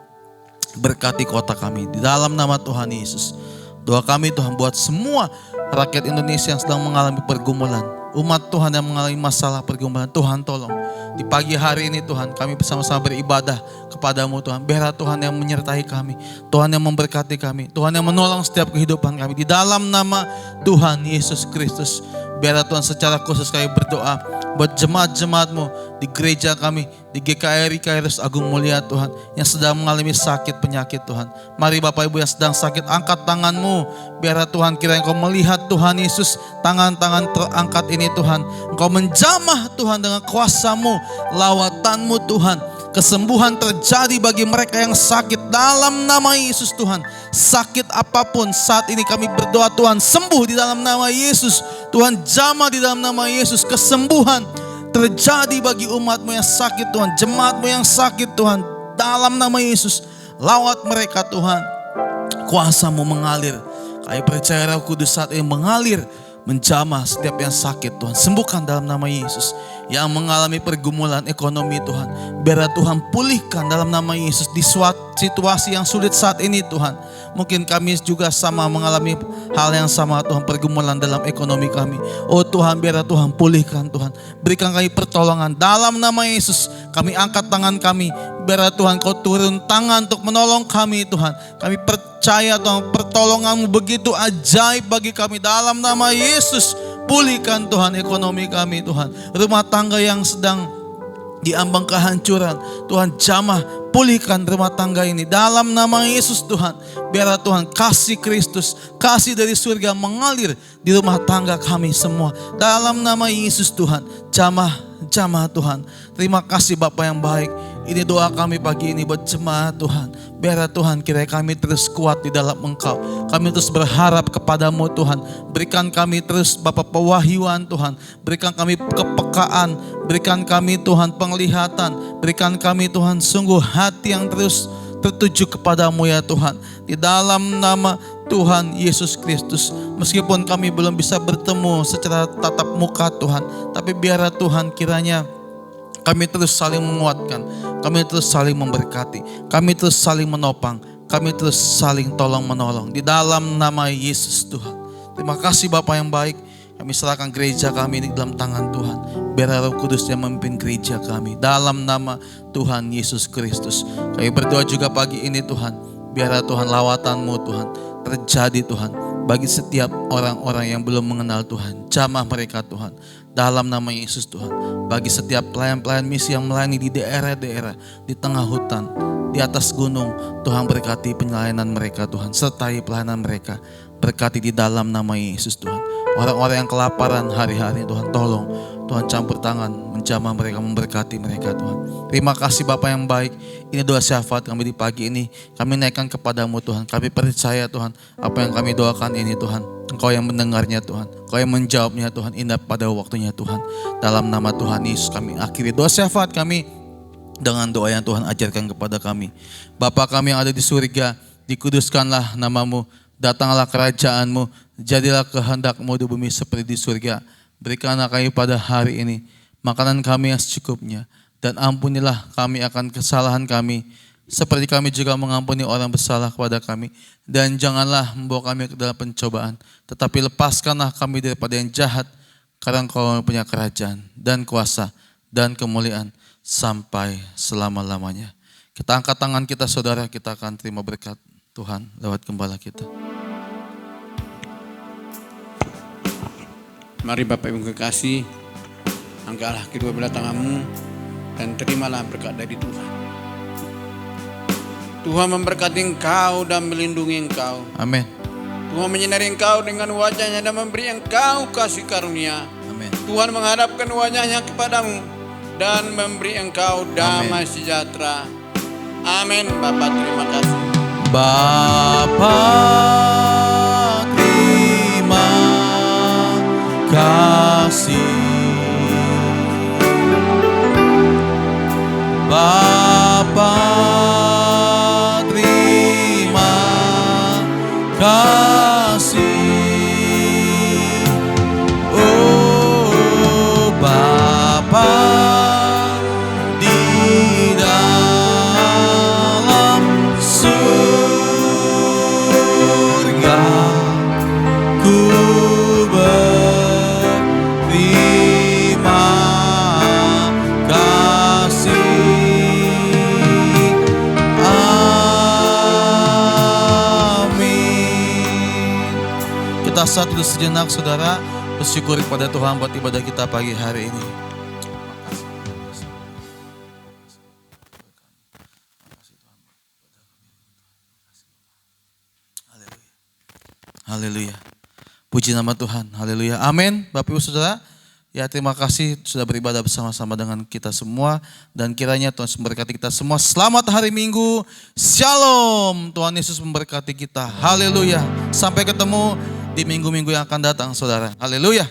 Berkati kota kami. Di dalam nama Tuhan Yesus. Doa kami Tuhan buat semua rakyat Indonesia yang sedang mengalami pergumulan. Umat Tuhan yang mengalami masalah pergumulan. Tuhan tolong. Di pagi hari ini Tuhan kami bersama-sama beribadah kepadamu Tuhan. Biar Tuhan yang menyertai kami. Tuhan yang memberkati kami. Tuhan yang menolong setiap kehidupan kami. Di dalam nama Tuhan Yesus Kristus. Biar Tuhan secara khusus kami berdoa buat jemaat-jemaat-Mu di gereja kami, di GKRI Kairos Agung Mulia Tuhan, yang sedang mengalami sakit penyakit Tuhan. Mari Bapak Ibu yang sedang sakit, angkat tangan-Mu. Biar Tuhan kiranya Engkau melihat Tuhan Yesus, tangan-tangan terangkat ini Tuhan. Engkau menjamah Tuhan dengan kuasa-Mu, lawatan-Mu Tuhan. Kesembuhan terjadi bagi mereka yang sakit dalam nama Yesus Tuhan. Sakit apapun saat ini kami berdoa Tuhan sembuh di dalam nama Yesus. Tuhan jamah di dalam nama Yesus. Kesembuhan terjadi bagi umat-Mu yang sakit Tuhan. Jemaat-Mu yang sakit Tuhan. Dalam nama Yesus. Lawat mereka Tuhan. Kuasa-Mu mengalir. Kami percaya Roh Kudus saat ini mengalir. Menjamah setiap yang sakit Tuhan. Sembuhkan dalam nama Yesus. Yang mengalami pergumulan ekonomi Tuhan. Biar Tuhan pulihkan dalam nama Yesus. Di suatu situasi yang sulit saat ini Tuhan. Mungkin kami juga sama mengalami hal yang sama Tuhan. Pergumulan dalam ekonomi kami. Oh Tuhan, biar Tuhan pulihkan Tuhan. Berikan kami pertolongan dalam nama Yesus. Kami angkat tangan kami. Biar Tuhan Kau turun tangan untuk menolong kami Tuhan. Kami percaya Tuhan, pertolongan-Mu begitu ajaib bagi kami dalam nama Yesus. Pulihkan Tuhan ekonomi kami Tuhan. Rumah tangga yang sedang diambang kehancuran, Tuhan jamah, pulihkan rumah tangga ini dalam nama Yesus Tuhan. Biar Tuhan kasih Kristus, kasih dari surga mengalir di rumah tangga kami semua dalam nama Yesus Tuhan. Jamah Tuhan. Terima kasih Bapa yang baik. Ini doa kami pagi ini buat jemaat Tuhan. Biar Tuhan kiranya kami terus kuat di dalam Engkau. Kami terus berharap kepadamu Tuhan. Berikan kami terus Bapa pewahyuan Tuhan. Berikan kami kepekaan. Berikan kami Tuhan penglihatan. Berikan kami Tuhan sungguh hati yang terus tertuju kepadamu ya Tuhan. Di dalam nama Tuhan Yesus Kristus. Meskipun kami belum bisa bertemu secara tatap muka Tuhan. Tapi biar Tuhan kiranya kami terus saling menguatkan. Kami terus saling memberkati. Kami terus saling menopang. Kami terus saling tolong menolong. Di dalam nama Yesus Tuhan. Terima kasih Bapa yang baik. Kami serahkan gereja kami ini dalam tangan Tuhan. Biar Roh Kudus yang memimpin gereja kami. Dalam nama Tuhan Yesus Kristus. Kami berdoa juga pagi ini Tuhan. Biar Tuhan lawatan-Mu Tuhan terjadi Tuhan. Bagi setiap orang-orang yang belum mengenal Tuhan. Jamah mereka Tuhan. Dalam nama Yesus Tuhan. Bagi setiap pelayan-pelayan misi yang melayani di daerah-daerah. Di tengah hutan. Di atas gunung. Tuhan berkati pelayanan mereka Tuhan. Sertai pelayanan mereka. Berkati di dalam nama Yesus Tuhan. Orang-orang yang kelaparan hari-hari Tuhan tolong. Tuhan campur tangan, menjamah mereka, memberkati mereka Tuhan. Terima kasih Bapa yang baik. Ini doa syafaat kami di pagi ini. Kami naikkan kepadamu Tuhan. Kami percaya Tuhan, apa yang kami doakan ini Tuhan. Engkau yang mendengarnya Tuhan. Engkau yang menjawabnya Tuhan. Indah pada waktunya Tuhan. Dalam nama Tuhan Yesus kami akhiri doa syafaat kami dengan doa yang Tuhan ajarkan kepada kami. Bapa kami yang ada di surga, dikuduskanlah namamu. Datanglah kerajaanmu. Jadilah kehendak-Mu di bumi seperti di surga. Berikanlah kami pada hari ini makanan kami yang secukupnya. Dan ampunilah kami akan kesalahan kami, seperti kami juga mengampuni orang bersalah kepada kami. Dan janganlah membawa kami ke dalam pencobaan, tetapi lepaskanlah kami daripada yang jahat. Karena Engkau punya kerajaan dan kuasa dan kemuliaan sampai selama-lamanya. Kita angkat tangan kita saudara, kita akan terima berkat Tuhan lewat gembala kita. Mari Bapak Ibu kekasih, angkatlah kedua belah tanganmu dan terimalah berkat dari Tuhan. Tuhan memberkati engkau dan melindungi engkau. Amin. Tuhan menyinari engkau dengan wajahnya dan memberi engkau kasih karunia. Amin. Tuhan menghadapkan wajahnya kepadamu dan memberi engkau damai sejahtera. Amin. Bapak terima kasih. Bapa terima kasih. Bapa terima kasih. Oh Bapa di dalam surga, ku berterima kasih. Amin. Kita satu sejenak saudara, bersyukur kepada Tuhan buat ibadah kita pagi hari ini. Haleluya. Puji nama Tuhan. Haleluya. Amin. Bapak Ibu Saudara, ya terima kasih sudah beribadah bersama-sama dengan kita semua. Dan kiranya Tuhan memberkati kita semua. Selamat hari Minggu. Shalom. Tuhan Yesus memberkati kita. Haleluya. Sampai ketemu di minggu-minggu yang akan datang saudara. Haleluya.